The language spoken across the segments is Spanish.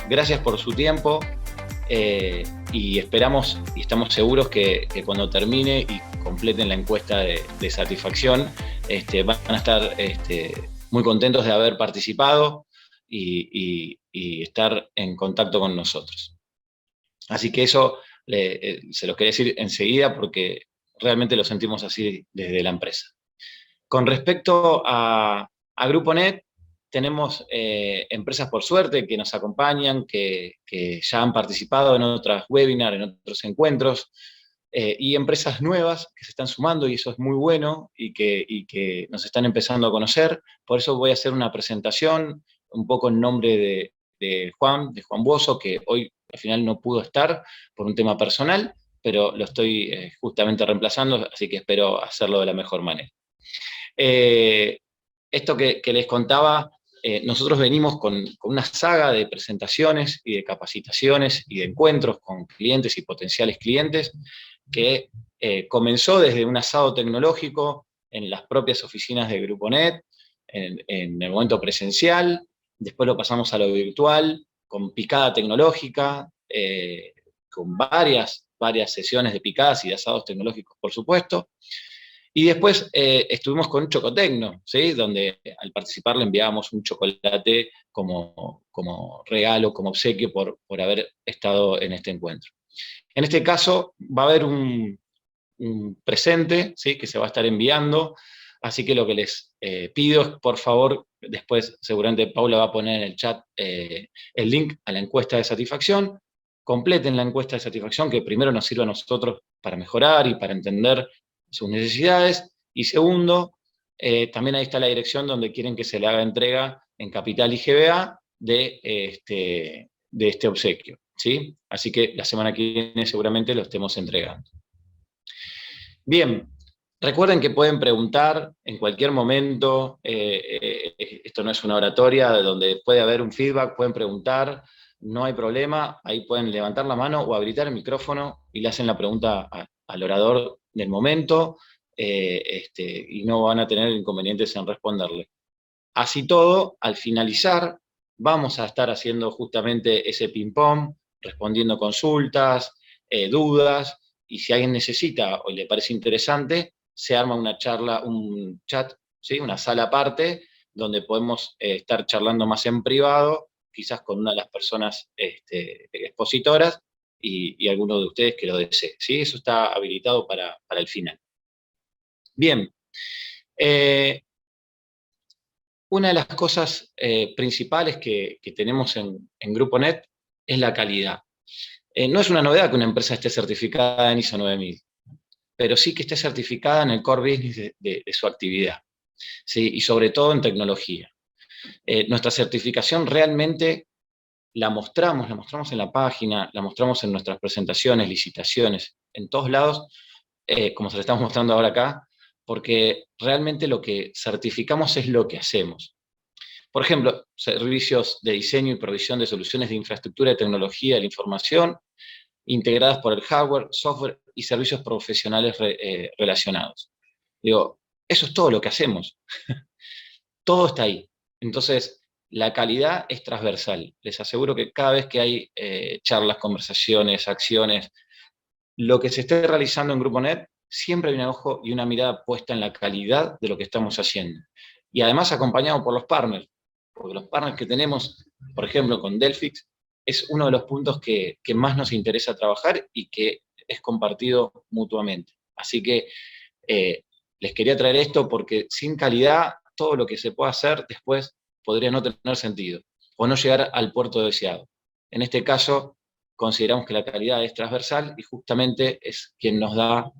gracias por su tiempo y esperamos y estamos seguros que cuando termine y completen la encuesta de satisfacción, van a estar muy contentos de haber participado y estar en contacto con nosotros. Así que eso se los quería decir enseguida porque realmente lo sentimos así desde la empresa. Con respecto a GrupoNet, tenemos empresas por suerte que nos acompañan, que ya han participado en otras webinars, en otros encuentros, y empresas nuevas que se están sumando, y eso es muy bueno, y que nos están empezando a conocer. Por eso voy a hacer una presentación, un poco en nombre de Juan Bozo, que hoy al final no pudo estar por un tema personal, pero lo estoy justamente reemplazando, así que espero hacerlo de la mejor manera. Esto que les contaba, nosotros venimos con una saga de presentaciones y de capacitaciones y de encuentros con clientes y potenciales clientes que comenzó desde un asado tecnológico en las propias oficinas de GrupoNet, en el momento presencial, después lo pasamos a lo virtual, con picada tecnológica, con varias sesiones de picadas y de asados tecnológicos, por supuesto. Y después estuvimos con Chocotecno, ¿sí? Donde al participar le enviábamos un chocolate como regalo, como obsequio por haber estado en este encuentro. En este caso va a haber un presente, ¿sí? Que se va a estar enviando, así que lo que les pido es, por favor, después seguramente Paula va a poner en el chat el link a la encuesta de satisfacción, completen la encuesta de satisfacción, que primero nos sirve a nosotros para mejorar y para entender sus necesidades, y segundo, también ahí está la dirección donde quieren que se le haga entrega en Capital y GBA de este obsequio, ¿sí? Así que la semana que viene seguramente lo estemos entregando. Bien, recuerden que pueden preguntar en cualquier momento, esto no es una oratoria donde puede haber un feedback, pueden preguntar, no hay problema, ahí pueden levantar la mano o habilitar el micrófono y le hacen la pregunta al orador del momento, y no van a tener inconvenientes en responderle. Así todo, al finalizar, vamos a estar haciendo justamente ese ping-pong, respondiendo consultas, dudas, y si alguien necesita o le parece interesante, se arma una charla, un chat, ¿sí? Una sala aparte, donde podemos estar charlando más en privado, quizás con una de las personas expositoras y alguno de ustedes que lo desee, ¿sí? Eso está habilitado para el final. Bien. Una de las cosas principales que tenemos en GrupoNet es la calidad. No es una novedad que una empresa esté certificada en ISO 9000, pero sí que esté certificada en el core business de su actividad, ¿sí? Y sobre todo en tecnología. Nuestra certificación realmente la mostramos en la página, la mostramos en nuestras presentaciones, licitaciones, en todos lados, como se lo estamos mostrando ahora acá, porque realmente lo que certificamos es lo que hacemos. Por ejemplo, servicios de diseño y provisión de soluciones de infraestructura y tecnología de la información, integradas por el hardware, software y servicios profesionales relacionados. Digo, eso es todo lo que hacemos. Todo está ahí. Entonces, la calidad es transversal. Les aseguro que cada vez que hay charlas, conversaciones, acciones, lo que se esté realizando en GrupoNet, siempre hay un ojo y una mirada puesta en la calidad de lo que estamos haciendo. Y además acompañado por los partners, porque los partners que tenemos, por ejemplo, con Delphix, es uno de los puntos que más nos interesa trabajar y que es compartido mutuamente. Así que les quería traer esto porque sin calidad, todo lo que se pueda hacer después podría no tener sentido o no llegar al puerto deseado. En este caso, consideramos que la calidad es transversal y justamente es quien nos da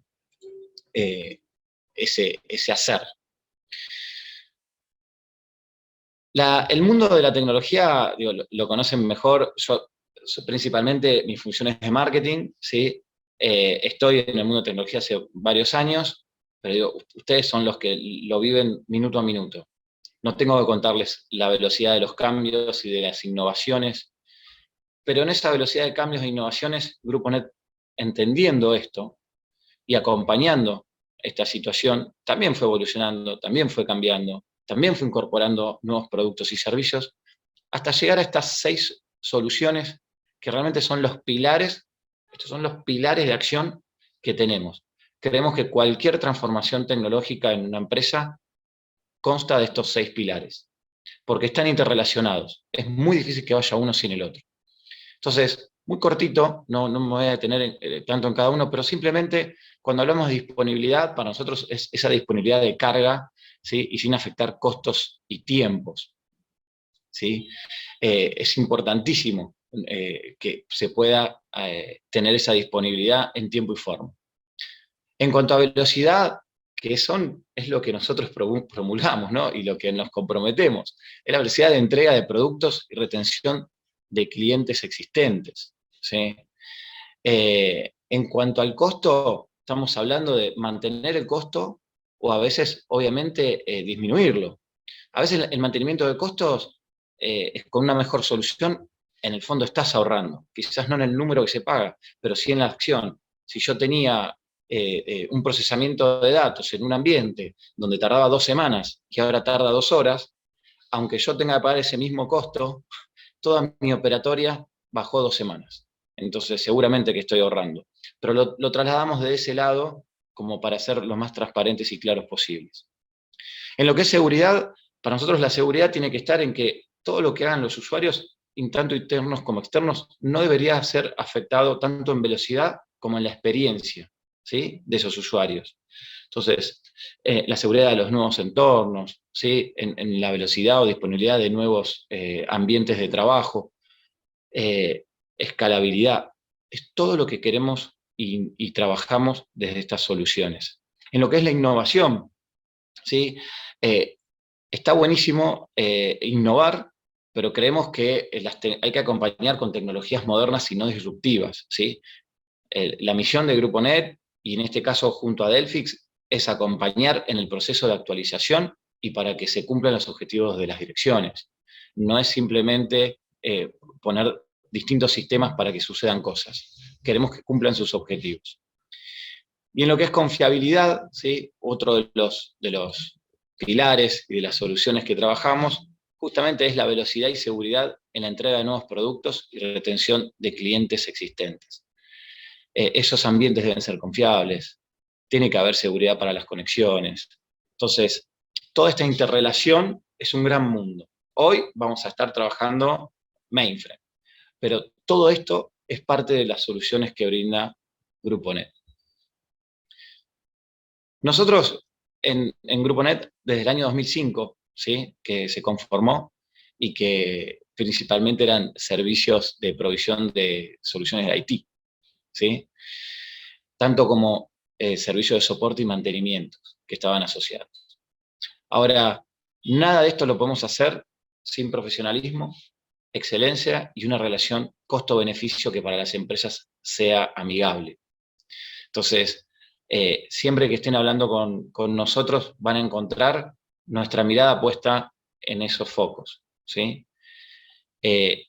ese hacer. El mundo de la tecnología, digo, lo conocen mejor. Yo principalmente mi función es de marketing, ¿sí? Estoy en el mundo de tecnología hace varios años, pero digo, ustedes son los que lo viven minuto a minuto. No tengo que contarles la velocidad de los cambios y de las innovaciones, pero en esa velocidad de cambios e innovaciones, GrupoNet, entendiendo esto y acompañando esta situación, también fue evolucionando, también fue cambiando, también fue incorporando nuevos productos y servicios, hasta llegar a estas 6 soluciones que realmente son los pilares, estos son los pilares de acción que tenemos. Creemos que cualquier transformación tecnológica en una empresa consta de estos 6 pilares, porque están interrelacionados. Es muy difícil que vaya uno sin el otro. Entonces, muy cortito, no me voy a detener tanto en cada uno, pero simplemente cuando hablamos de disponibilidad, para nosotros es esa disponibilidad de carga, ¿sí? Y sin afectar costos y tiempos, ¿sí? Es importantísimo que se pueda tener esa disponibilidad en tiempo y forma. En cuanto a velocidad, es lo que nosotros promulgamos, ¿no? Y lo que nos comprometemos, es la velocidad de entrega de productos y retención de clientes existentes, ¿sí? En cuanto al costo, estamos hablando de mantener el costo o a veces, obviamente, disminuirlo. A veces el mantenimiento de costos con una mejor solución, en el fondo estás ahorrando. Quizás no en el número que se paga, pero sí en la acción. Si yo tenía un procesamiento de datos en un ambiente donde tardaba 2 semanas y ahora tarda 2 horas, aunque yo tenga que pagar ese mismo costo, toda mi operatoria bajó 2 semanas. Entonces seguramente que estoy ahorrando. Pero lo trasladamos de ese lado como para ser lo más transparentes y claros posibles. En lo que es seguridad, para nosotros la seguridad tiene que estar en que todo lo que hagan los usuarios, tanto internos como externos, no debería ser afectado tanto en velocidad como en la experiencia, ¿sí?, de esos usuarios. Entonces, la seguridad de los nuevos entornos, ¿sí?, en la velocidad o disponibilidad de nuevos ambientes de trabajo, escalabilidad, es todo lo que queremos y trabajamos desde estas soluciones. En lo que es la innovación, ¿sí?, está buenísimo innovar, pero creemos que hay que acompañar con tecnologías modernas y no disruptivas, ¿sí? La misión de Grupo Net, y en este caso junto a Delphix, es acompañar en el proceso de actualización y para que se cumplan los objetivos de las direcciones. No es simplemente poner distintos sistemas para que sucedan cosas. Queremos que cumplan sus objetivos. Y en lo que es confiabilidad, ¿sí?, otro de los pilares y de las soluciones que trabajamos, justamente es la velocidad y seguridad en la entrega de nuevos productos y retención de clientes existentes. Esos ambientes deben ser confiables, tiene que haber seguridad para las conexiones. Entonces, toda esta interrelación es un gran mundo. Hoy vamos a estar trabajando mainframe, pero todo esto es parte de las soluciones que brinda Grupo Net. Nosotros en Grupo Net, desde el año 2005, ¿sí?, que se conformó y que principalmente eran servicios de provisión de soluciones de IT, ¿sí?, tanto como servicios de soporte y mantenimiento que estaban asociados. Ahora, nada de esto lo podemos hacer sin profesionalismo, excelencia y una relación costo-beneficio que para las empresas sea amigable. Entonces, siempre que estén hablando con nosotros van a encontrar nuestra mirada puesta en esos focos, ¿sí?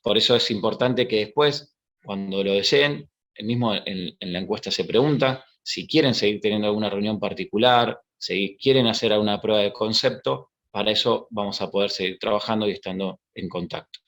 Por eso es importante que después, cuando lo deseen, mismo en la encuesta se pregunta si quieren seguir teniendo alguna reunión particular, si quieren hacer alguna prueba de concepto, para eso vamos a poder seguir trabajando y estando en contacto.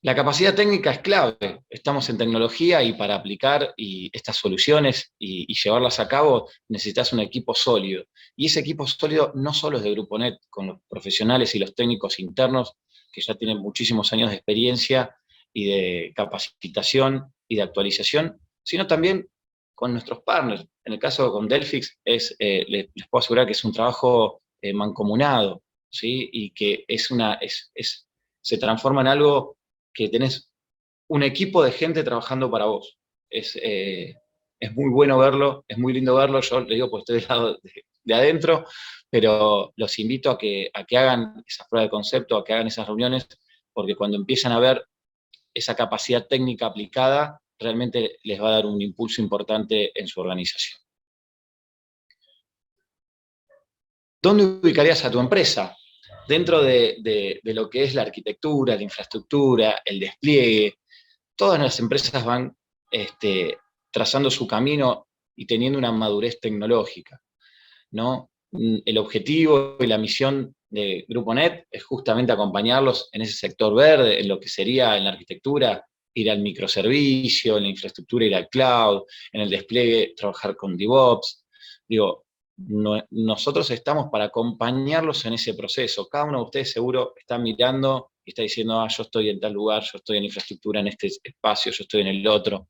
La capacidad técnica es clave. Estamos en tecnología y para aplicar estas soluciones y llevarlas a cabo necesitas un equipo sólido. Y ese equipo sólido no solo es de Grupo Net, con los profesionales y los técnicos internos que ya tienen muchísimos años de experiencia y de capacitación y de actualización, sino también con nuestros partners. En el caso con Delphix, les puedo asegurar que es un trabajo mancomunado, ¿sí?, y que se transforma en algo que tenés un equipo de gente trabajando para vos. Es muy bueno verlo, es muy lindo verlo, yo le digo porque estoy del lado de adentro, pero los invito a que hagan esas pruebas de concepto, a que hagan esas reuniones, porque cuando empiezan a ver esa capacidad técnica aplicada, realmente les va a dar un impulso importante en su organización. ¿Dónde ubicarías a tu empresa? Dentro de lo que es la arquitectura, la infraestructura, el despliegue, todas las empresas van trazando su camino y teniendo una madurez tecnológica, ¿no? El objetivo y la misión de GrupoNet es justamente acompañarlos en ese sector verde, en lo que sería en la arquitectura, ir al microservicio, en la infraestructura ir al cloud, en el despliegue trabajar con DevOps. Digo, nosotros estamos para acompañarlos en ese proceso. Cada uno de ustedes seguro está mirando y está diciendo, yo estoy en tal lugar, yo estoy en infraestructura, en este espacio, yo estoy en el otro.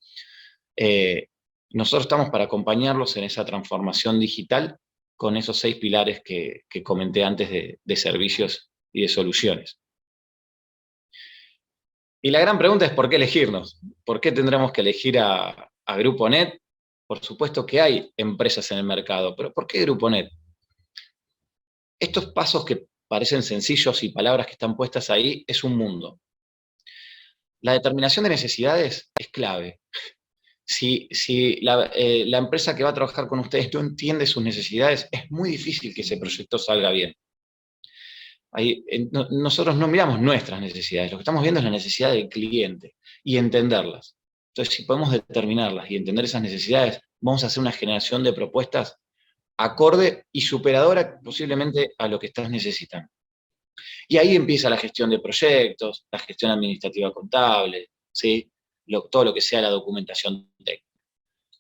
Nosotros estamos para acompañarlos en esa transformación digital con esos 6 pilares que comenté antes de servicios y de soluciones. Y la gran pregunta es ¿por qué elegirnos? ¿Por qué tendremos que elegir a GrupoNet? Por supuesto que hay empresas en el mercado, pero ¿por qué GrupoNet? Estos pasos que parecen sencillos y palabras que están puestas ahí es un mundo. La determinación de necesidades es clave. Si la empresa que va a trabajar con ustedes no entiende sus necesidades, es muy difícil que ese proyecto salga bien. Nosotros no miramos nuestras necesidades, lo que estamos viendo es la necesidad del cliente y entenderlas. Entonces, si podemos determinarlas y entender esas necesidades, vamos a hacer una generación de propuestas acorde y superadora posiblemente a lo que estás necesitando. Y ahí empieza la gestión de proyectos, la gestión administrativa contable, ¿sí? Todo lo que sea la documentación técnica.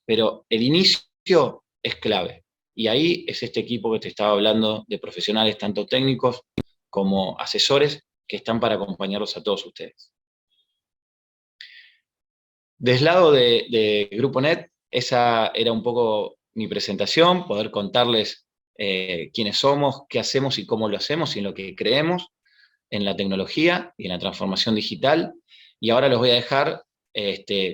Pero el inicio es clave. Y ahí es este equipo que te estaba hablando de profesionales, tanto técnicos como asesores, que están para acompañarlos a todos ustedes. Del lado de GrupoNet, esa era un poco mi presentación, poder contarles quiénes somos, qué hacemos y cómo lo hacemos y en lo que creemos en la tecnología y en la transformación digital. Y ahora los voy a dejar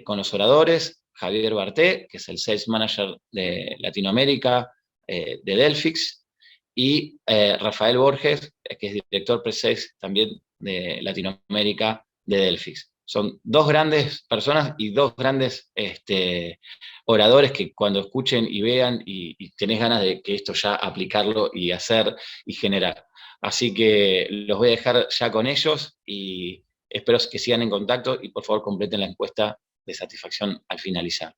con los oradores, Javier Barté, que es el Sales Manager de Latinoamérica de Delphix, y Rafael Borges, que es Director Pre-Sales también de Latinoamérica de Delphix. Son 2 grandes personas y 2 grandes oradores que cuando escuchen y vean y tenés ganas de que esto ya aplicarlo y hacer y generar. Así que los voy a dejar ya con ellos y espero que sigan en contacto y por favor completen la encuesta de satisfacción al finalizar.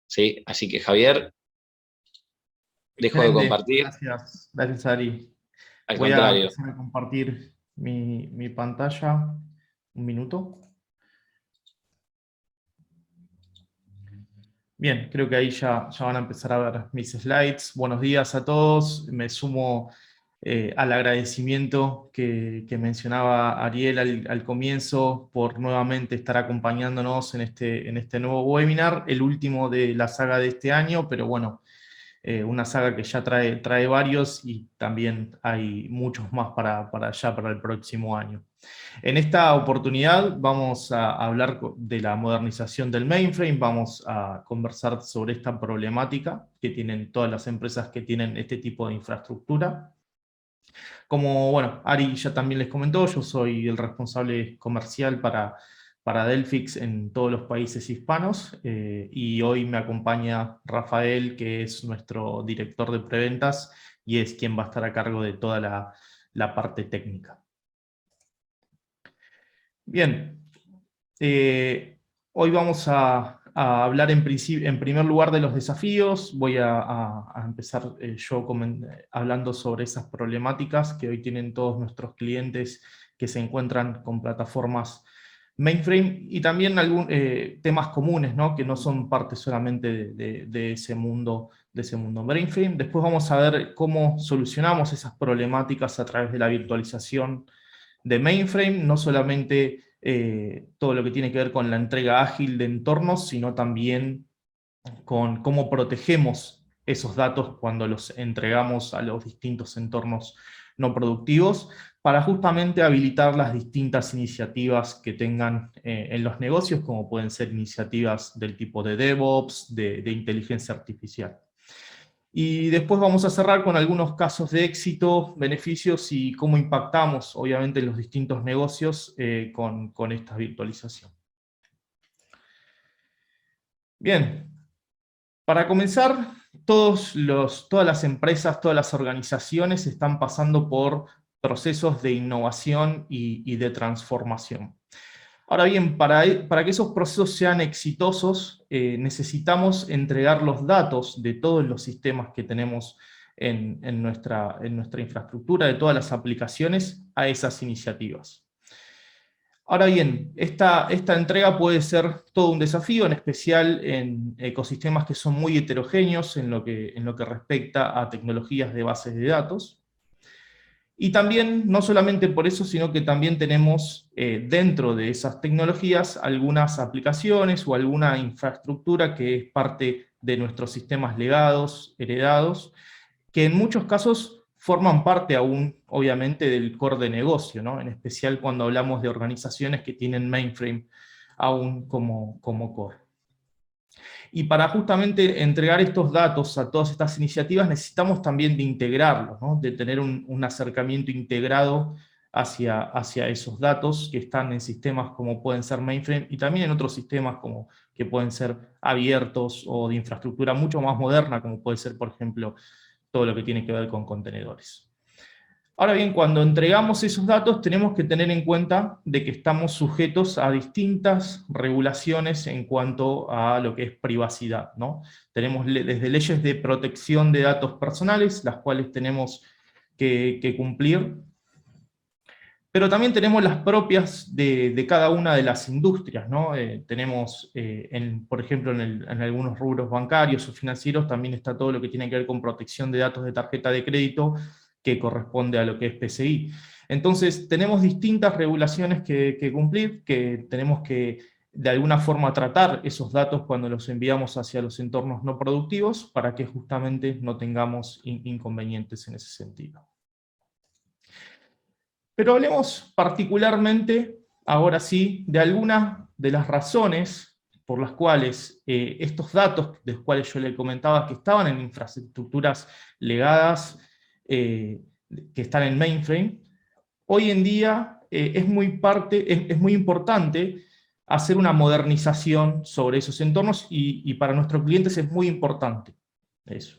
¿Sí? Así que Javier, dejo de Excelente, compartir. gracias Ari. Al Voy a contrario. empezar a compartir mi pantalla. Un minuto. Bien, creo que ahí ya van a empezar a ver mis slides. Buenos días a todos. Me sumo al agradecimiento que mencionaba Ariel al comienzo por nuevamente estar acompañándonos en este nuevo webinar, el último de la saga de este año, pero bueno, una saga que ya trae varios y también hay muchos más para el próximo año. En esta oportunidad vamos a hablar de la modernización del mainframe, vamos a conversar sobre esta problemática que tienen todas las empresas que tienen este tipo de infraestructura. Como, bueno, Ari ya también les comentó, yo soy el responsable comercial para Delphix en todos los países hispanos, y hoy me acompaña Rafael, que es nuestro director de preventas y es quien va a estar a cargo de toda la parte técnica. Bien, hoy vamos a hablar en primer lugar de los desafíos. Voy a empezar yo hablando sobre esas problemáticas que hoy tienen todos nuestros clientes que se encuentran con plataformas mainframe y también temas comunes, ¿no? Que no son parte solamente de ese mundo mainframe. Después vamos a ver cómo solucionamos esas problemáticas a través de la virtualización de mainframe, no solamente todo lo que tiene que ver con la entrega ágil de entornos, sino también con cómo protegemos esos datos cuando los entregamos a los distintos entornos no productivos, para justamente habilitar las distintas iniciativas que tengan en los negocios, como pueden ser iniciativas del tipo de DevOps, de inteligencia artificial. Y después vamos a cerrar con algunos casos de éxito, beneficios y cómo impactamos, obviamente, en los distintos negocios con esta virtualización. Bien, para comenzar, todas las empresas, todas las organizaciones están pasando por procesos de innovación y de transformación. Ahora bien, para que esos procesos sean exitosos, necesitamos entregar los datos de todos los sistemas que tenemos en nuestra infraestructura de todas las aplicaciones a esas iniciativas. Ahora bien, esta entrega puede ser todo un desafío, en especial en ecosistemas que son muy heterogéneos en lo que respecta a tecnologías de bases de datos. Y también, no solamente por eso, sino que también tenemos dentro de esas tecnologías algunas aplicaciones o alguna infraestructura que es parte de nuestros sistemas legados, heredados, que en muchos casos forman parte aún, obviamente, del core de negocio, ¿no? En especial cuando hablamos de organizaciones que tienen mainframe aún como core. Y para justamente entregar estos datos a todas estas iniciativas necesitamos también de integrarlos, ¿no? De tener un acercamiento integrado hacia esos datos que están en sistemas como pueden ser mainframe y también en otros sistemas como que pueden ser abiertos o de infraestructura mucho más moderna, como puede ser, por ejemplo, todo lo que tiene que ver con contenedores. Ahora bien, cuando entregamos esos datos tenemos que tener en cuenta de que estamos sujetos a distintas regulaciones en cuanto a lo que es privacidad, ¿no? Tenemos desde leyes de protección de datos personales, las cuales tenemos que cumplir, pero también tenemos las propias de cada una de las industrias, ¿no? Tenemos, por ejemplo, en algunos rubros bancarios o financieros también está todo lo que tiene que ver con protección de datos de tarjeta de crédito, que corresponde a lo que es PCI. Entonces, tenemos distintas regulaciones que cumplir, que tenemos que, de alguna forma, tratar esos datos cuando los enviamos hacia los entornos no productivos, para que justamente no tengamos inconvenientes en ese sentido. Pero hablemos particularmente, ahora sí, de algunas de las razones por las cuales estos datos, de los cuales yo le comentaba que estaban en infraestructuras legadas, que están en mainframe, hoy en día es muy importante hacer una modernización sobre esos entornos y para nuestros clientes es muy importante eso.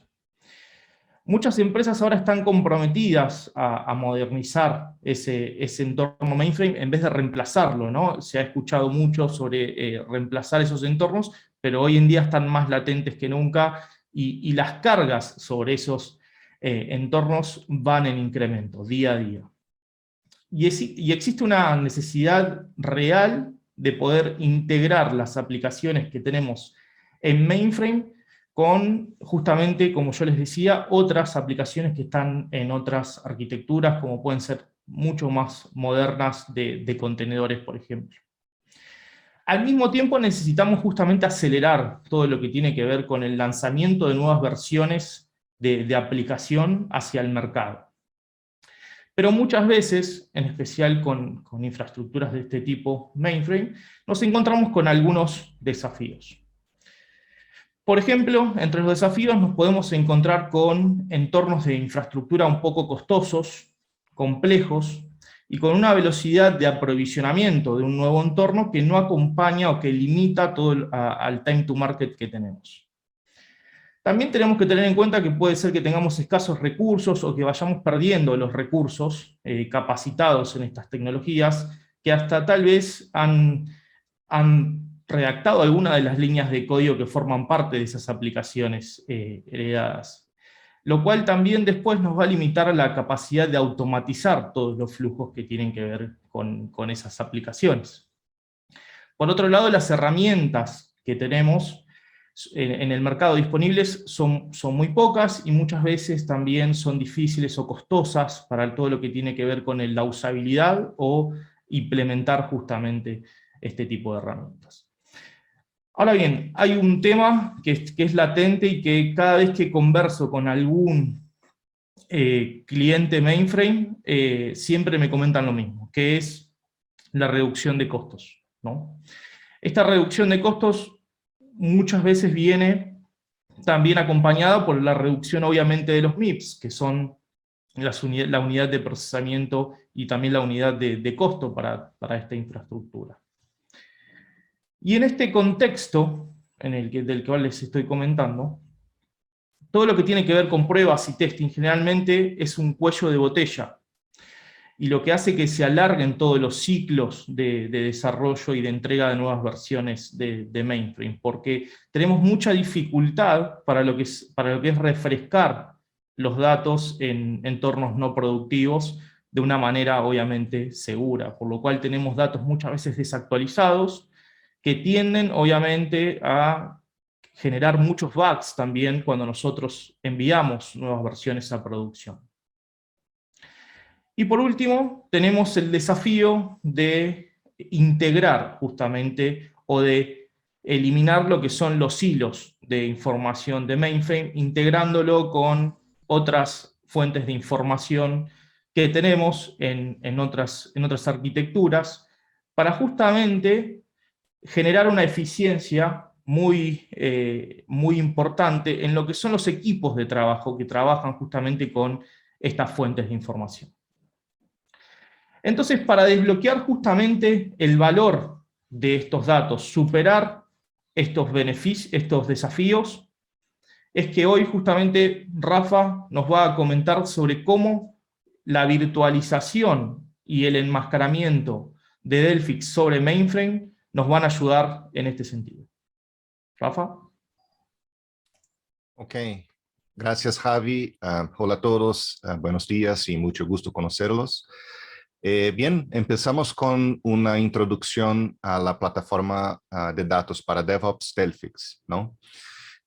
Muchas empresas ahora están comprometidas a modernizar ese entorno mainframe en vez de reemplazarlo, ¿no? Se ha escuchado mucho sobre reemplazar esos entornos, pero hoy en día están más latentes que nunca y las cargas sobre esos entornos van en incremento día a día. Y existe una necesidad real de poder integrar las aplicaciones que tenemos en mainframe con, justamente, como yo les decía, otras aplicaciones que están en otras arquitecturas, como pueden ser mucho más modernas de contenedores, por ejemplo. Al mismo tiempo necesitamos justamente acelerar todo lo que tiene que ver con el lanzamiento de nuevas versiones de aplicación hacia el mercado. Pero muchas veces, en especial con infraestructuras de este tipo mainframe, nos encontramos con algunos desafíos. Por ejemplo, entre los desafíos nos podemos encontrar con entornos de infraestructura un poco costosos, complejos, y con una velocidad de aprovisionamiento de un nuevo entorno que no acompaña o que limita todo al time to market que tenemos. También tenemos que tener en cuenta que puede ser que tengamos escasos recursos o que vayamos perdiendo los recursos capacitados en estas tecnologías, que hasta tal vez han redactado algunas de las líneas de código que forman parte de esas aplicaciones heredadas. Lo cual también después nos va a limitar la capacidad de automatizar todos los flujos que tienen que ver con esas aplicaciones. Por otro lado, las herramientas que tenemos en el mercado disponibles son muy pocas y muchas veces también son difíciles o costosas para todo lo que tiene que ver con la usabilidad o implementar justamente este tipo de herramientas. Ahora bien, hay un tema que es latente y que cada vez que converso con algún cliente mainframe, siempre me comentan lo mismo, que es la reducción de costos, ¿no? Esta reducción de costos muchas veces viene también acompañada por la reducción, obviamente, de los MIPS, que son la unidad de procesamiento y también la unidad de costo para esta infraestructura. Y en este contexto del que les estoy comentando, todo lo que tiene que ver con pruebas y testing generalmente es un cuello de botella, y lo que hace que se alarguen todos los ciclos de desarrollo y de entrega de nuevas versiones de mainframe, porque tenemos mucha dificultad para lo que es refrescar los datos en entornos no productivos de una manera obviamente segura, por lo cual tenemos datos muchas veces desactualizados que tienden obviamente a generar muchos bugs también cuando nosotros enviamos nuevas versiones a producción. Y por último, tenemos el desafío de integrar justamente o de eliminar lo que son los hilos de información de mainframe, integrándolo con otras fuentes de información que tenemos en otras arquitecturas, para justamente generar una eficiencia muy importante en lo que son los equipos de trabajo que trabajan justamente con estas fuentes de información. Entonces, para desbloquear justamente el valor de estos datos, superar estos desafíos, es que hoy justamente Rafa nos va a comentar sobre cómo la virtualización y el enmascaramiento de Delphix sobre mainframe nos van a ayudar en este sentido. Rafa. Ok, gracias Javi. Hola a todos, buenos días y mucho gusto conocerlos. Bien, empezamos con una introducción a la plataforma de datos para DevOps Delphix, ¿no?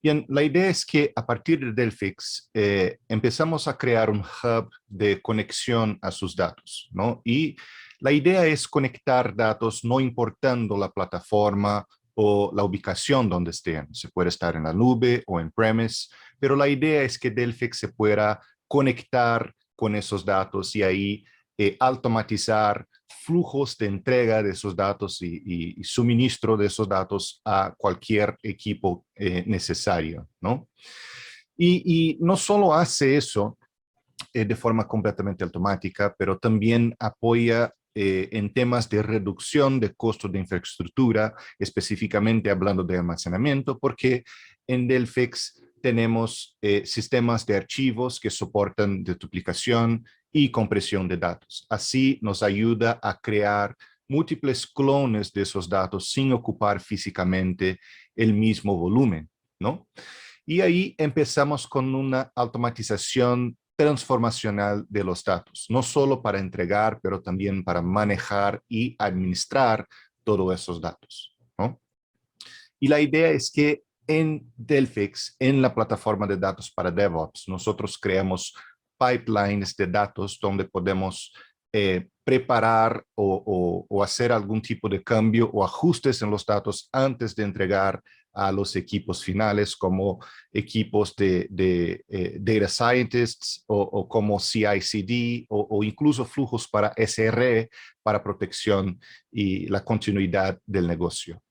Bien, la idea es que a partir de Delphix empezamos a crear un hub de conexión a sus datos, ¿no? Y la idea es conectar datos no importando la plataforma o la ubicación donde estén. Se puede estar en la nube o en premise, pero la idea es que Delphix se pueda conectar con esos datos y ahí automatizar flujos de entrega de esos datos y suministro de esos datos a cualquier equipo necesario, ¿no? Y no solo hace eso de forma completamente automática, pero también apoya en temas de reducción de costos de infraestructura, específicamente hablando de almacenamiento, porque en Delphix tenemos sistemas de archivos que soportan deduplicación y compresión de datos. Así nos ayuda a crear múltiples clones de esos datos sin ocupar físicamente el mismo volumen, ¿no? Y ahí empezamos con una automatización transformacional de los datos, no solo para entregar, pero también para manejar y administrar todos esos datos, ¿no? Y la idea es que en Delphix, en la plataforma de datos para DevOps, nosotros creamos pipelines de datos donde podemos preparar o hacer algún tipo de cambio o ajustes en los datos antes de entregar a los equipos finales, como equipos de data scientists o como CI/CD o incluso flujos para SRE para protección y la continuidad del negocio.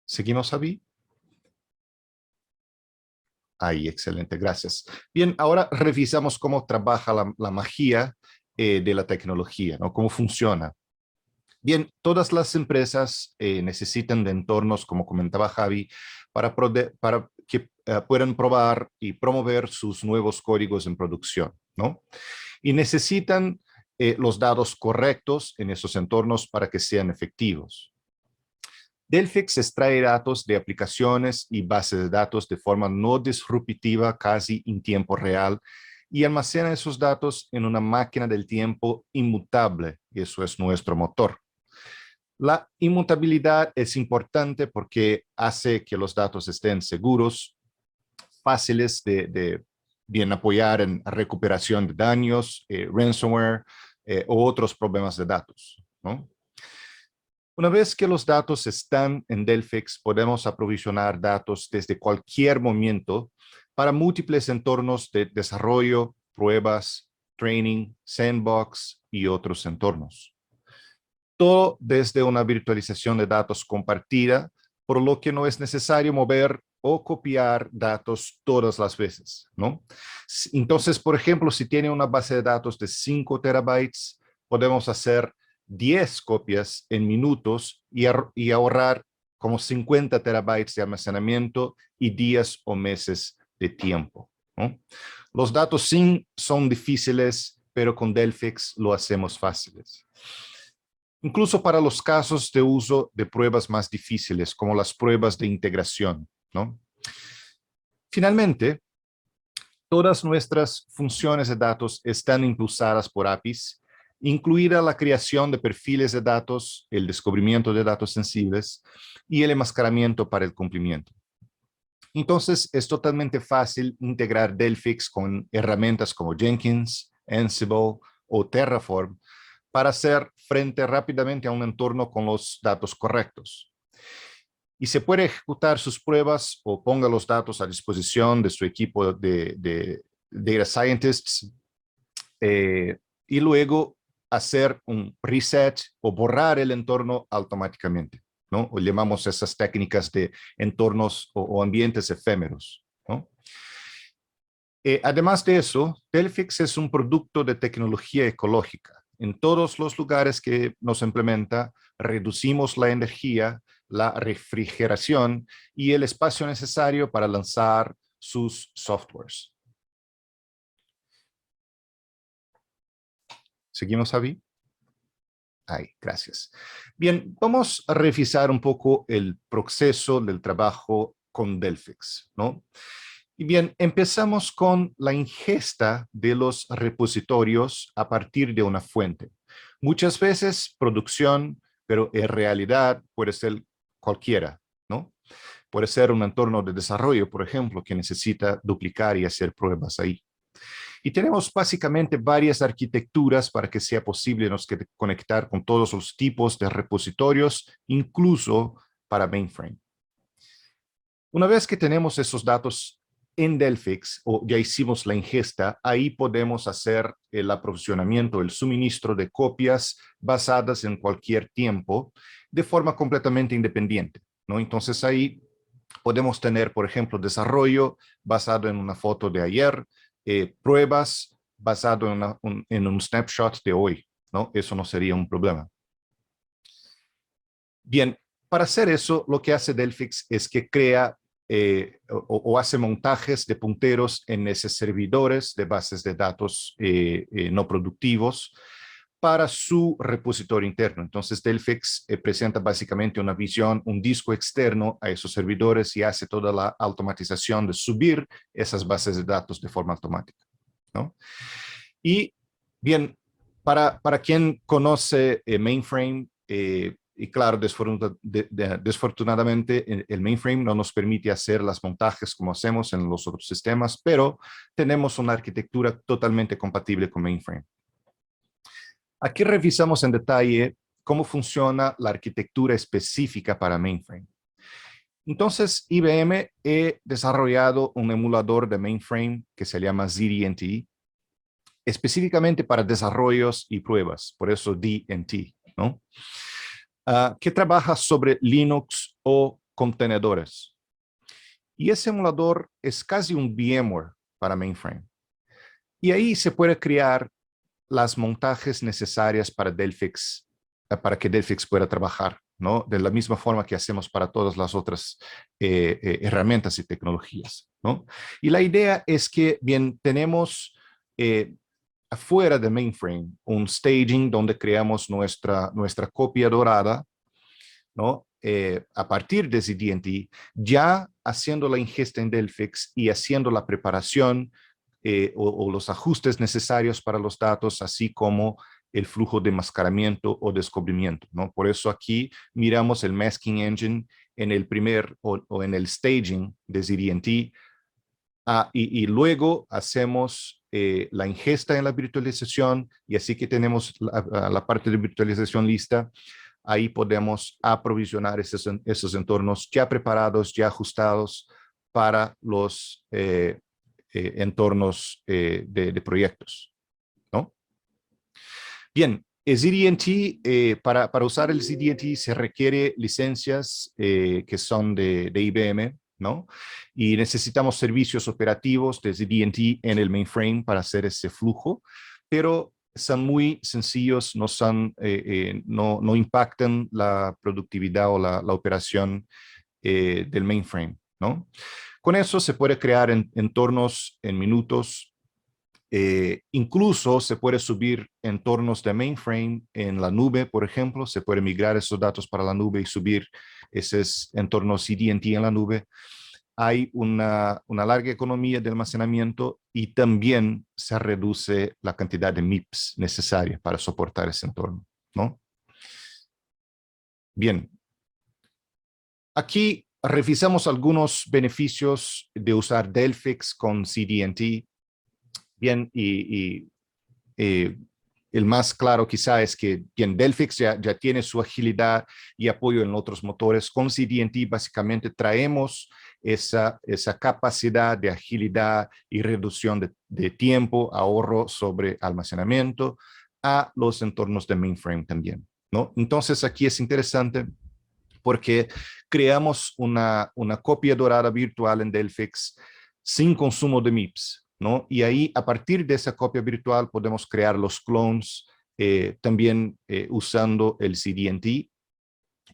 ¿Seguimos, Javi? Ahí, excelente, gracias. Bien, ahora revisamos cómo trabaja la magia de la tecnología, ¿no? Cómo funciona. Bien, todas las empresas necesitan de entornos, como comentaba Javi, para que puedan probar y promover sus nuevos códigos en producción, ¿no? Y necesitan los datos correctos en esos entornos para que sean efectivos. Delphix extrae datos de aplicaciones y bases de datos de forma no disruptiva, casi en tiempo real, y almacena esos datos en una máquina del tiempo inmutable, y eso es nuestro motor. La inmutabilidad es importante porque hace que los datos estén seguros, fáciles de bien apoyar en recuperación de daños, ransomware o otros problemas de datos, ¿no? Una vez que los datos están en Delphix, podemos aprovisionar datos desde cualquier momento para múltiples entornos de desarrollo, pruebas, training, sandbox y otros entornos. Todo desde una virtualización de datos compartida, por lo que no es necesario mover o copiar datos todas las veces, ¿no? Entonces, por ejemplo, si tiene una base de datos de 5 terabytes, podemos hacer 10 copias en minutos y ahorrar como 50 terabytes de almacenamiento y días o meses de tiempo, ¿no? Los datos sí son difíciles, pero con Delphix lo hacemos fáciles. Incluso para los casos de uso de pruebas más difíciles, como las pruebas de integración, ¿no? Finalmente, Todas nuestras funciones de datos están impulsadas por APIs, incluida la creación de perfiles de datos, el descubrimiento de datos sensibles y el enmascaramiento para el cumplimiento. Entonces, es totalmente fácil integrar Delphix con herramientas como Jenkins, Ansible o Terraform para hacer frente rápidamente a un entorno con los datos correctos. Y se puede ejecutar sus pruebas o ponga los datos a disposición de su equipo de data scientists y luego hacer un reset o borrar el entorno automáticamente, ¿no? O llamamos esas técnicas de entornos o ambientes efímeros, ¿no? Además de eso, Delphix es un producto de tecnología ecológica. En todos los lugares que nos implementa, reducimos la energía, la refrigeración y el espacio necesario para lanzar sus softwares. ¿Seguimos, Javi? Ahí, gracias. Bien, vamos a revisar un poco el proceso del trabajo con Delphix, ¿no? Y bien, empezamos con la ingesta de los repositorios a partir de una fuente. Muchas veces producción, pero en realidad puede ser cualquiera, ¿no? Puede ser un entorno de desarrollo, por ejemplo, que necesita duplicar y hacer pruebas ahí. Y tenemos básicamente varias arquitecturas para que sea posible nos conectar con todos los tipos de repositorios, incluso para mainframe. Una vez que tenemos esos datos en Delphix, o ya hicimos la ingesta, ahí podemos hacer el aprovisionamiento, el suministro de copias basadas en cualquier tiempo, de forma completamente independiente, ¿no? Entonces ahí podemos tener, por ejemplo, desarrollo basado en una foto de ayer, pruebas basado en un snapshot de hoy, ¿no? Eso no sería un problema. Bien, para hacer eso, lo que hace Delphix es que crea o hace montajes de punteros en esos servidores de bases de datos no productivos para su repositorio interno. Entonces, Delphix presenta básicamente una visión, un disco externo a esos servidores y hace toda la automatización de subir esas bases de datos de forma automática, ¿no? Y bien, para quien conoce mainframe, y claro, desfortunadamente el mainframe no nos permite hacer las montajes como hacemos en los otros sistemas, pero tenemos una arquitectura totalmente compatible con mainframe. Aquí revisamos en detalle cómo funciona la arquitectura específica para mainframe. Entonces, IBM ha desarrollado un emulador de mainframe que se llama ZDNT, específicamente para desarrollos y pruebas, por eso DNT, ¿no? Que trabaja sobre Linux o contenedores. Y ese emulador es casi un VMware para mainframe. Y ahí se puede crear las montajes necesarias para Delphix, para que Delphix pueda trabajar, ¿no? De la misma forma que hacemos para todas las otras herramientas y tecnologías, ¿no? Y la idea es que, bien, tenemos afuera de mainframe un staging donde creamos nuestra copia dorada, ¿no? A partir de ZDNT, ya haciendo la ingesta en Delphix y haciendo la preparación o los ajustes necesarios para los datos, así como el flujo de enmascaramiento o descubrimiento, ¿no? Por eso aquí miramos el masking engine en el primer o en el staging de ZDNT, y luego hacemos la ingesta en la virtualización, y así que tenemos la parte de virtualización lista, ahí podemos aprovisionar esos entornos ya preparados, ya ajustados para los entornos de proyectos, ¿no? Bien, ZDNT, para usar el ZDNT se requiere licencias que son de IBM, ¿no? Y necesitamos servicios operativos de ZDNT en el mainframe para hacer ese flujo, pero son muy sencillos, no impactan la productividad o la operación del mainframe, ¿no? Con eso se puede crear entornos en minutos. Incluso se puede subir entornos de mainframe en la nube, por ejemplo. Se puede migrar esos datos para la nube y subir esos entornos ZDNT en la nube. hay una larga economía de almacenamiento y también se reduce la cantidad de MIPS necesaria para soportar ese entorno, ¿no? Bien, aquí revisamos algunos beneficios de usar Delphix con CDNT. Bien, el más claro quizá es que bien, Delphix ya tiene su agilidad y apoyo en otros motores. Con CDNT básicamente traemos esa capacidad de agilidad y reducción de tiempo, ahorro sobre almacenamiento a los entornos de mainframe también, ¿no? Entonces aquí es interesante porque creamos una copia dorada virtual en Delphix sin consumo de MIPS, ¿no? Y ahí, a partir de esa copia virtual, podemos crear los clones también usando el CDNT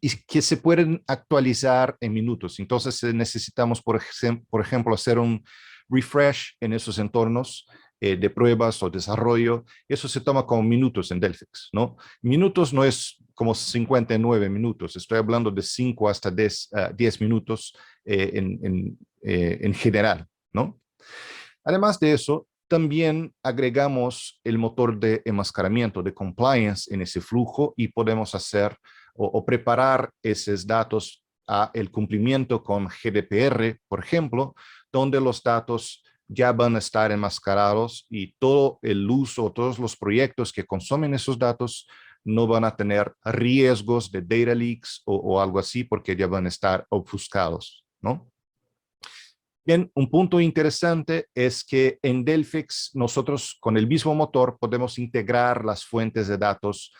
y que se pueden actualizar en minutos. Entonces necesitamos, por ejemplo, hacer un refresh en esos entornos de pruebas o desarrollo. Eso se toma como minutos en Delphix, ¿no? Minutos no es como 59 minutos, estoy hablando de 5 hasta 10 minutos en general, ¿no? Además de eso, también agregamos el motor de enmascaramiento, de compliance en ese flujo y podemos hacer o preparar esos datos a el cumplimiento con GDPR, por ejemplo, donde los datos ya van a estar enmascarados y todo el uso, todos los proyectos que consumen esos datos no van a tener riesgos de data leaks o algo así porque ya van a estar obfuscados, ¿no? Bien, un punto interesante es que en Delphix nosotros con el mismo motor podemos integrar las fuentes de datos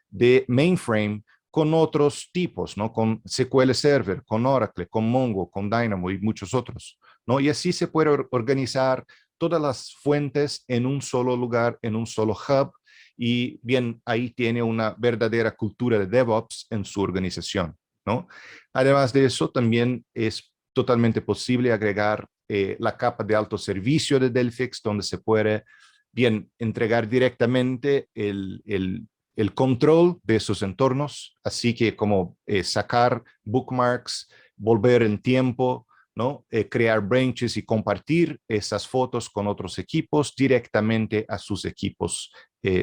de mainframe con otros tipos, ¿no? Con SQL Server, con Oracle, con Mongo, con Dynamo y muchos otros, ¿no? Y así se puede organizar todas las fuentes en un solo lugar, en un solo hub, y bien, ahí tiene una verdadera cultura de DevOps en su organización, ¿no? Además de eso, también es totalmente posible agregar la capa de alto servicio de Delphix, donde se puede bien entregar directamente el control de esos entornos, así que como sacar bookmarks, volver en tiempo, ¿no? Crear branches y compartir esas fotos con otros equipos directamente a sus equipos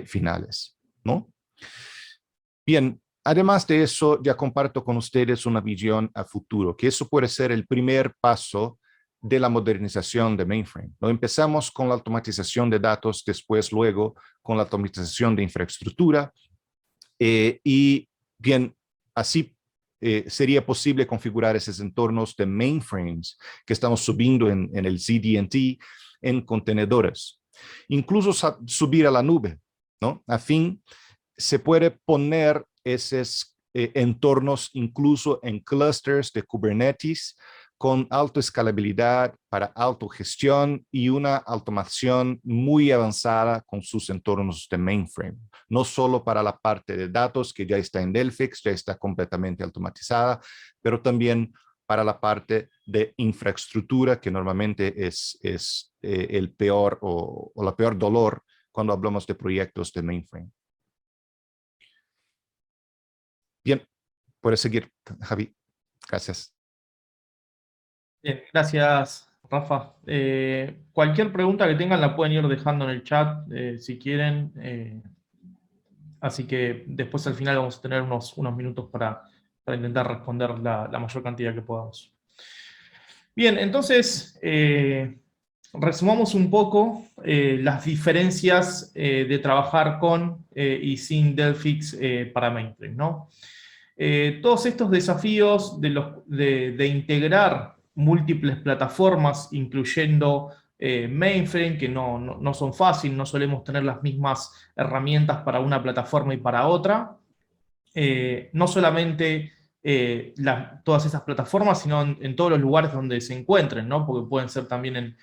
finales, ¿no? Bien, además de eso, ya comparto con ustedes una visión a futuro, que eso puede ser el primer paso de la modernización de mainframe, ¿no? Empezamos con la automatización de datos, después luego con la automatización de infraestructura y bien, así sería posible configurar esos entornos de mainframes que estamos subiendo en el CDNT en contenedores. Incluso subir a la nube, ¿no? A fin se puede poner esos entornos incluso en clusters de Kubernetes con alta escalabilidad para autogestión y una automación muy avanzada con sus entornos de mainframe. No solo para la parte de datos que ya está en Delphix, ya está completamente automatizada, pero también para la parte de infraestructura, que normalmente es el peor o la peor dolor cuando hablamos de proyectos de mainframe. Bien, puedes seguir, Javi. Gracias. Bien, gracias, Rafa. Cualquier pregunta que tengan la pueden ir dejando en el chat si quieren. Así que después al final vamos a tener unos minutos para intentar responder la mayor cantidad que podamos. Bien, entonces resumamos un poco las diferencias de trabajar con y sin Delphix para mainframe, ¿no? Todos estos desafíos de integrar múltiples plataformas, incluyendo mainframe, que no son fáciles, no solemos tener las mismas herramientas para una plataforma y para otra. No solamente todas esas plataformas, sino en todos los lugares donde se encuentren, ¿no? Porque pueden ser también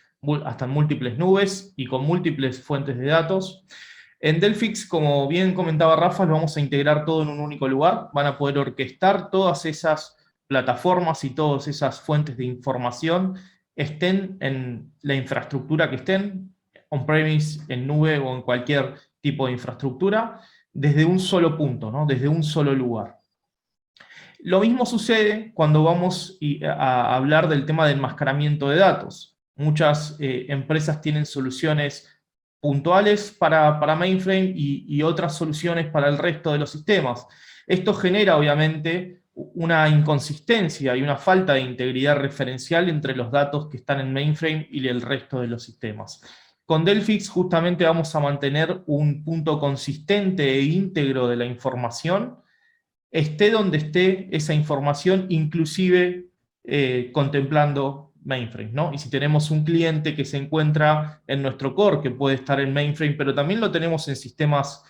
hasta en múltiples nubes y con múltiples fuentes de datos. En Delphix, como bien comentaba Rafa, lo vamos a integrar todo en un único lugar. Van a poder orquestar todas esas plataformas y todas esas fuentes de información, estén en la infraestructura que estén, on-premise, en nube o en cualquier tipo de infraestructura, desde un solo punto, ¿no? Desde un solo lugar. Lo mismo sucede cuando vamos a hablar del tema del enmascaramiento de datos. Muchas empresas tienen soluciones puntuales para mainframe y otras soluciones para el resto de los sistemas. Esto genera, obviamente, una inconsistencia y una falta de integridad referencial entre los datos que están en mainframe y el resto de los sistemas. Con Delphix justamente vamos a mantener un punto consistente e íntegro de la información, esté donde esté esa información, inclusive contemplando mainframe, ¿no? Y si tenemos un cliente que se encuentra en nuestro core, que puede estar en mainframe, pero también lo tenemos en sistemas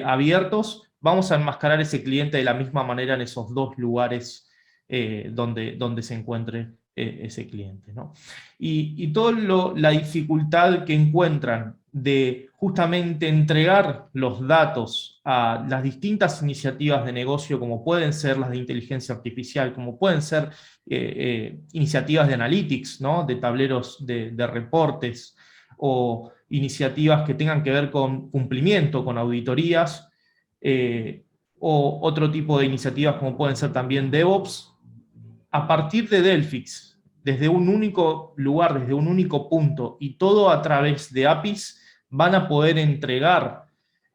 abiertos, vamos a enmascarar ese cliente de la misma manera en esos dos lugares donde se encuentre ese cliente, ¿no? Y toda la dificultad que encuentran de justamente entregar los datos a las distintas iniciativas de negocio, como pueden ser las de inteligencia artificial, como pueden ser iniciativas de analytics, ¿no? De tableros de reportes, o iniciativas que tengan que ver con cumplimiento, con auditorías, o otro tipo de iniciativas como pueden ser también DevOps, a partir de Delphix, desde un único lugar, desde un único punto, y todo a través de APIs, van a poder entregar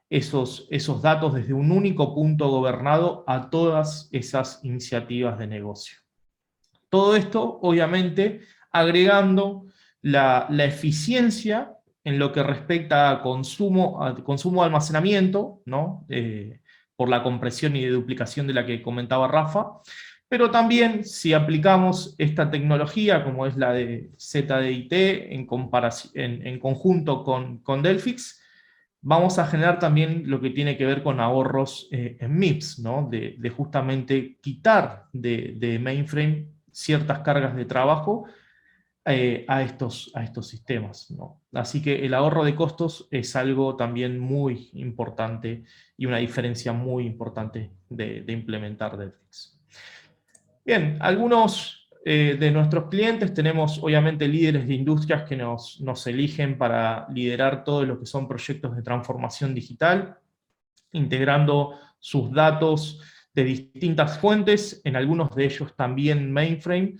esos datos desde un único punto gobernado a todas esas iniciativas de negocio. Todo esto, obviamente, agregando la eficiencia en lo que respecta a consumo de almacenamiento, ¿no? Por la compresión y duplicación de la que comentaba Rafa, pero también si aplicamos esta tecnología, como es la de ZDIT, en conjunto con Delphix, vamos a generar también lo que tiene que ver con ahorros en MIPS, ¿no? De justamente quitar de mainframe ciertas cargas de trabajo a estos sistemas, ¿no? Así que el ahorro de costos es algo también muy importante y una diferencia muy importante de implementar Delphix. Bien, algunos de nuestros clientes tenemos obviamente líderes de industrias que nos eligen para liderar todo lo que son proyectos de transformación digital, integrando sus datos de distintas fuentes, en algunos de ellos también mainframe,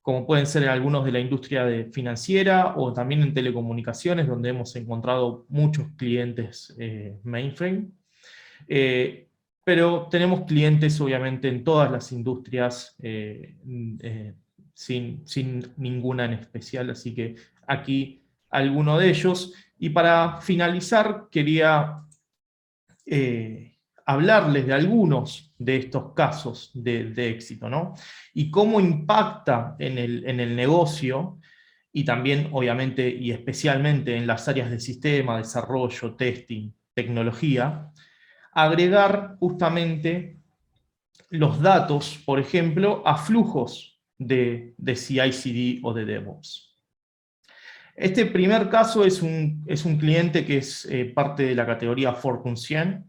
como pueden ser en algunos de la industria financiera o también en telecomunicaciones, donde hemos encontrado muchos clientes mainframe. Pero tenemos clientes obviamente en todas las industrias, sin ninguna en especial, así que aquí alguno de ellos. Y para finalizar, quería hablarles de algunos de estos casos de éxito, ¿no? Y cómo impacta en el negocio, y también obviamente y especialmente en las áreas de sistema, desarrollo, testing, tecnología, agregar justamente los datos, por ejemplo, a flujos de CI/CD o de DevOps. Este primer caso es un cliente que es parte de la categoría Fortune 100,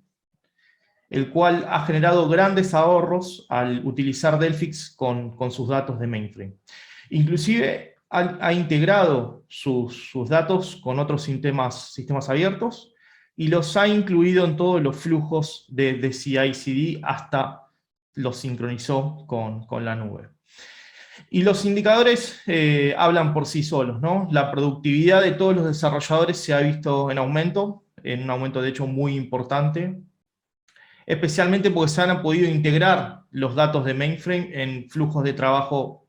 el cual ha generado grandes ahorros al utilizar Delphix con sus datos de mainframe. Inclusive ha integrado sus datos con otros sistemas abiertos, y los ha incluido en todos los flujos de CI/CD, hasta los sincronizó con la nube. Y los indicadores hablan por sí solos, ¿no? La productividad de todos los desarrolladores se ha visto en un aumento de hecho muy importante, especialmente porque se han podido integrar los datos de mainframe en flujos de trabajo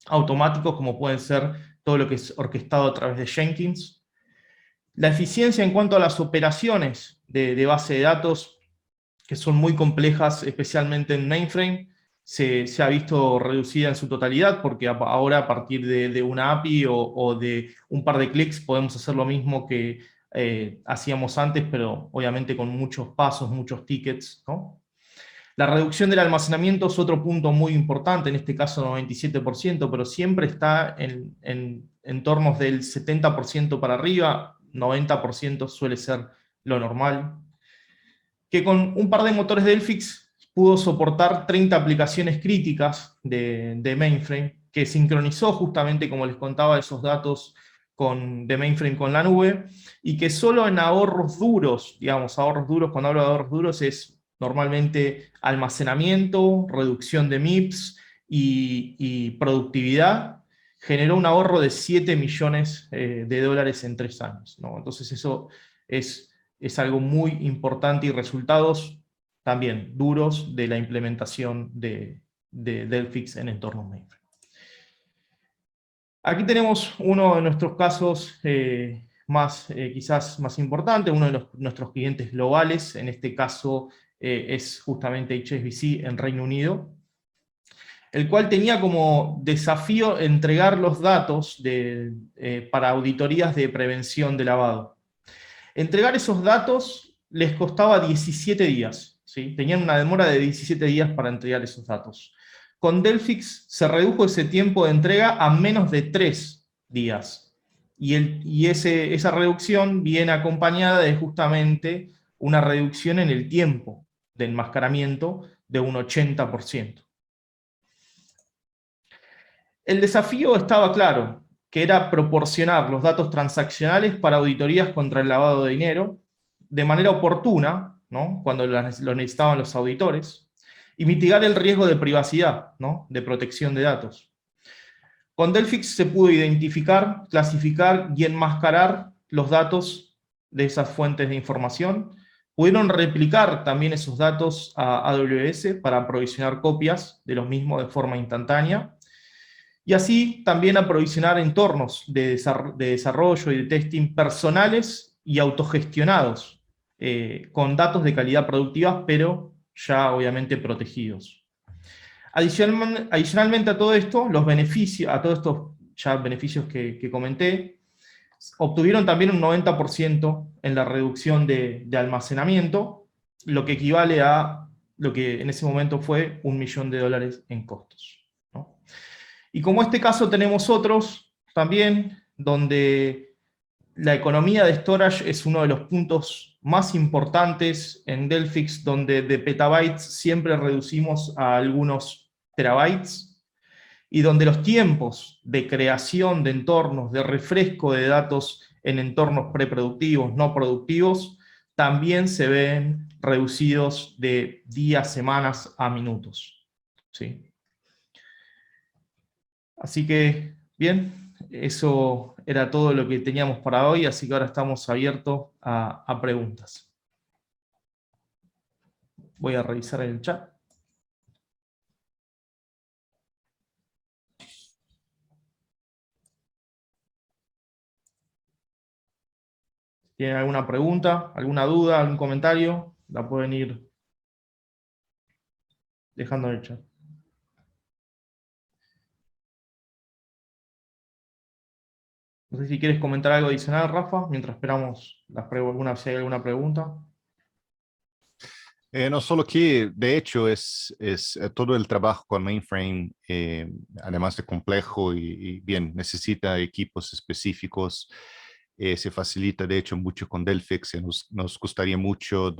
automáticos, como pueden ser todo lo que es orquestado a través de Jenkins. La eficiencia en cuanto a las operaciones de base de datos, que son muy complejas, especialmente en mainframe, se ha visto reducida en su totalidad, porque ahora a partir de una API o de un par de clics podemos hacer lo mismo que hacíamos antes, pero obviamente con muchos pasos, muchos tickets, ¿no? La reducción del almacenamiento es otro punto muy importante, en este caso 97%, pero siempre está en entornos del 70% para arriba. 90% suele ser lo normal, que con un par de motores Delphix pudo soportar 30 aplicaciones críticas de mainframe, que sincronizó justamente, como les contaba, esos datos de mainframe con la nube, y que solo en ahorros duros, digamos, ahorros duros, cuando hablo de ahorros duros es normalmente almacenamiento, reducción de MIPS y productividad, generó un ahorro de 7 millones de dólares en 3 años, ¿no? Entonces eso es algo muy importante y resultados también duros de la implementación de Delphix en entornos mainframe. Aquí tenemos uno de nuestros casos quizás más importante, uno de nuestros clientes globales, en este caso es justamente HSBC en Reino Unido, el cual tenía como desafío entregar los datos para auditorías de prevención de lavado. Entregar esos datos les costaba 17 días, ¿sí? Tenían una demora de 17 días para entregar esos datos. Con Delphix se redujo ese tiempo de entrega a menos de 3 días. Y esa reducción viene acompañada de justamente una reducción en el tiempo de enmascaramiento de un 80%. El desafío estaba claro, que era proporcionar los datos transaccionales para auditorías contra el lavado de dinero de manera oportuna, ¿no? Cuando lo necesitaban los auditores, y mitigar el riesgo de privacidad, ¿no? De protección de datos. Con Delphix se pudo identificar, clasificar y enmascarar los datos de esas fuentes de información. Pudieron replicar también esos datos a AWS para aprovisionar copias de los mismos de forma instantánea. Y así también aprovisionar entornos de desarrollo y de testing personales y autogestionados, con datos de calidad productiva, pero ya obviamente protegidos. Adicionalmente a todo esto, a todos estos ya beneficios que comenté, obtuvieron también un 90% en la reducción de almacenamiento, lo que equivale a lo que en ese momento fue $1 millón en costos, ¿no? Y como este caso tenemos otros también, donde la economía de storage es uno de los puntos más importantes en Delphix, donde de petabytes siempre reducimos a algunos terabytes, y donde los tiempos de creación de entornos, de refresco de datos en entornos preproductivos, no productivos, también se ven reducidos de días, semanas a minutos, ¿sí? Así que, bien, eso era todo lo que teníamos para hoy, así que ahora estamos abiertos a preguntas. Voy a revisar el chat. ¿Tienen alguna pregunta, alguna duda, algún comentario? La pueden ir dejando en el chat. No sé si quieres comentar algo adicional, Rafa, mientras esperamos si hay alguna pregunta. No solo que, de hecho, es todo el trabajo con mainframe, además de complejo y bien, necesita equipos específicos, se facilita, de hecho, mucho con Delphix. Nos gustaría mucho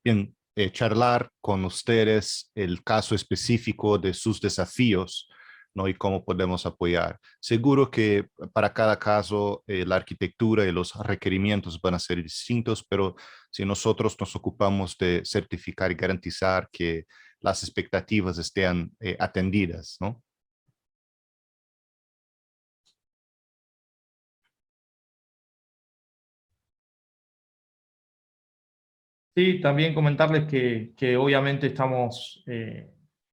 bien, charlar con ustedes el caso específico de sus desafíos, ¿no? Y cómo podemos apoyar. Seguro que para cada caso la arquitectura y los requerimientos van a ser distintos, pero si nosotros nos ocupamos de certificar y garantizar que las expectativas estén atendidas, ¿no? Sí, también comentarles que obviamente estamos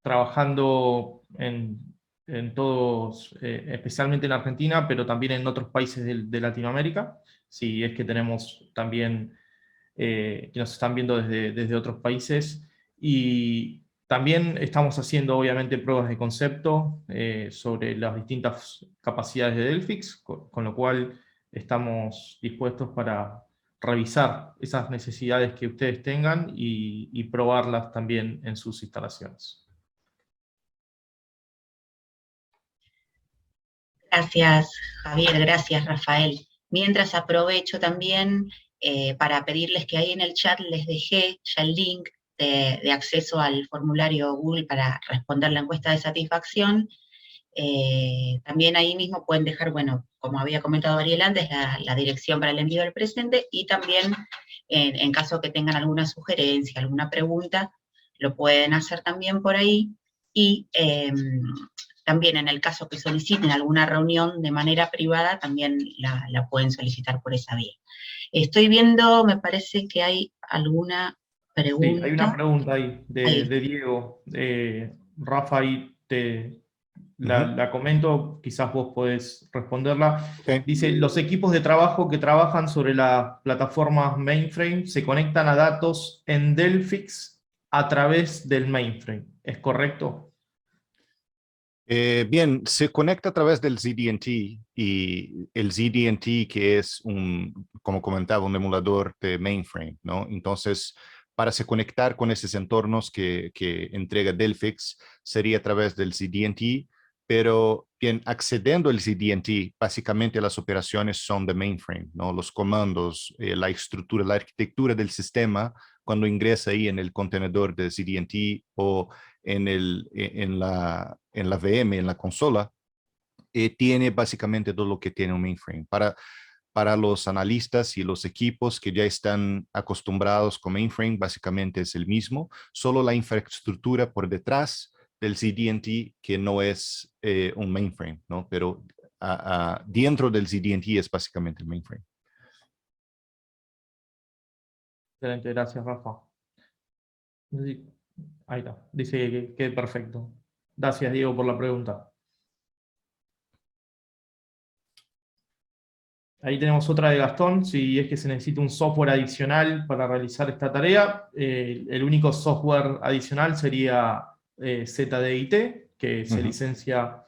trabajando en todos, especialmente en Argentina, pero también en otros países de Latinoamérica. Si es que tenemos también que nos están viendo desde otros países. Y también estamos haciendo, obviamente, pruebas de concepto sobre las distintas capacidades de Delphix, con lo cual estamos dispuestos para revisar esas necesidades que ustedes tengan y probarlas también en sus instalaciones. Gracias, Javier, gracias, Rafael. Mientras aprovecho también para pedirles que ahí en el chat les dejé ya el link de acceso al formulario Google para responder la encuesta de satisfacción. También ahí mismo pueden dejar, bueno, como había comentado Ariel antes, la dirección para el envío del presente, y también en caso que tengan alguna sugerencia, alguna pregunta, lo pueden hacer también por ahí, y también en el caso que soliciten alguna reunión de manera privada, también la pueden solicitar por esa vía. Estoy viendo, me parece que hay alguna pregunta. Sí, hay una pregunta ahí Ahí. de Diego. Rafa, ahí la comento, quizás vos podés responderla. Okay. Dice, los equipos de trabajo que trabajan sobre la plataforma mainframe se conectan a datos en Delphix a través del mainframe. ¿Es correcto? Bien, se conecta a través del ZDNT, y el ZDNT, que es como comentaba, un emulador de mainframe, ¿no? Entonces, para se conectar con esos entornos que entrega Delphix, sería a través del ZDNT, pero bien, accediendo al ZDNT, básicamente las operaciones son de mainframe, ¿no? Los comandos, la estructura, la arquitectura del sistema, cuando ingresa ahí en el contenedor de ZDNT o en la VM, en la consola, tiene básicamente todo lo que tiene un mainframe. Para los analistas y los equipos que ya están acostumbrados con mainframe, básicamente es el mismo, solo la infraestructura por detrás del ZDNT que no es un mainframe, ¿no? Pero dentro del ZDNT es básicamente el mainframe. Excelente, gracias, Rafa. Ahí está, dice que perfecto. Gracias, Diego, por la pregunta. Ahí tenemos otra de Gastón, si es que se necesita un software adicional para realizar esta tarea. El único software adicional sería ZDIT, que se licencia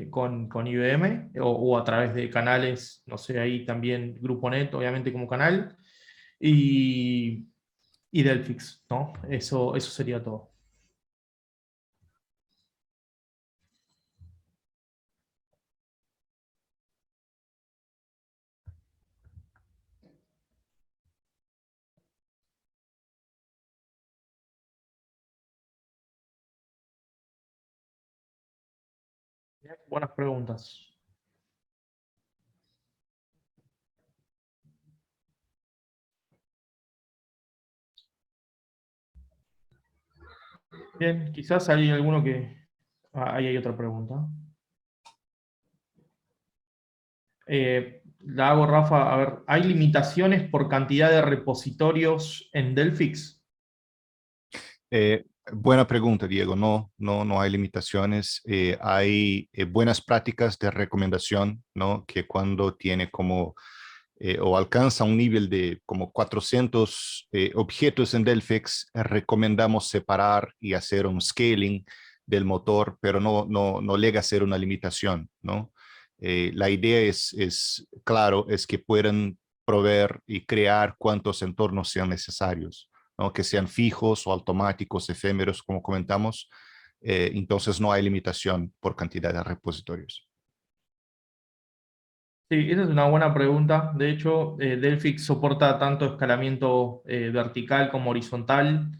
con IBM o a través de canales, no sé, ahí también GrupoNet, obviamente como canal, y Delphix, ¿no? Eso sería todo. Bien, buenas preguntas. Bien, quizás hay alguno que... ahí hay otra pregunta. La hago, Rafa, a ver, ¿hay limitaciones por cantidad de repositorios en Delphix? Buena pregunta, Diego. No hay limitaciones. Hay buenas prácticas de recomendación, ¿no? Que cuando tiene como o alcanza un nivel de como 400 objetos en Delphix, recomendamos separar y hacer un scaling del motor, pero no llega a ser una limitación, ¿no? La idea claro, es que puedan proveer y crear cuantos entornos sean necesarios, ¿no? Que sean fijos o automáticos, efímeros, como comentamos. Entonces no hay limitación por cantidad de repositorios. Sí, esa es una buena pregunta. De hecho, Delphix soporta tanto escalamiento vertical como horizontal.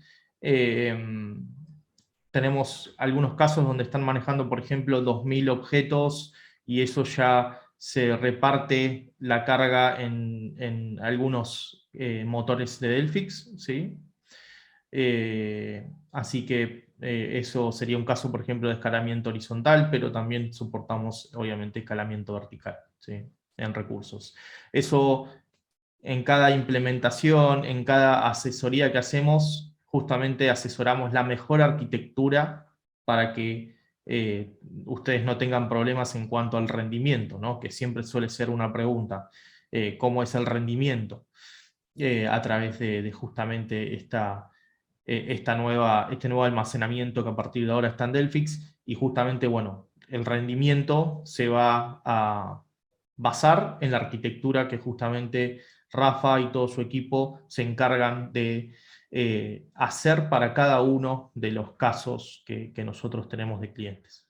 Tenemos algunos casos donde están manejando, por ejemplo, 2000 objetos y eso ya se reparte la carga en algunos motores de Delphix, ¿sí? Así que eso sería un caso, por ejemplo, de escalamiento horizontal, pero también soportamos, obviamente, escalamiento vertical, ¿sí? En recursos. Eso en cada implementación, en cada asesoría que hacemos, justamente asesoramos la mejor arquitectura para que ustedes no tengan problemas en cuanto al rendimiento, ¿no? Que siempre suele ser una pregunta. ¿Cómo es el rendimiento? A través de justamente este nuevo almacenamiento que a partir de ahora está en Delphix, y justamente, bueno, el rendimiento se va a basar en la arquitectura que justamente Rafa y todo su equipo se encargan de hacer para cada uno de los casos que nosotros tenemos de clientes.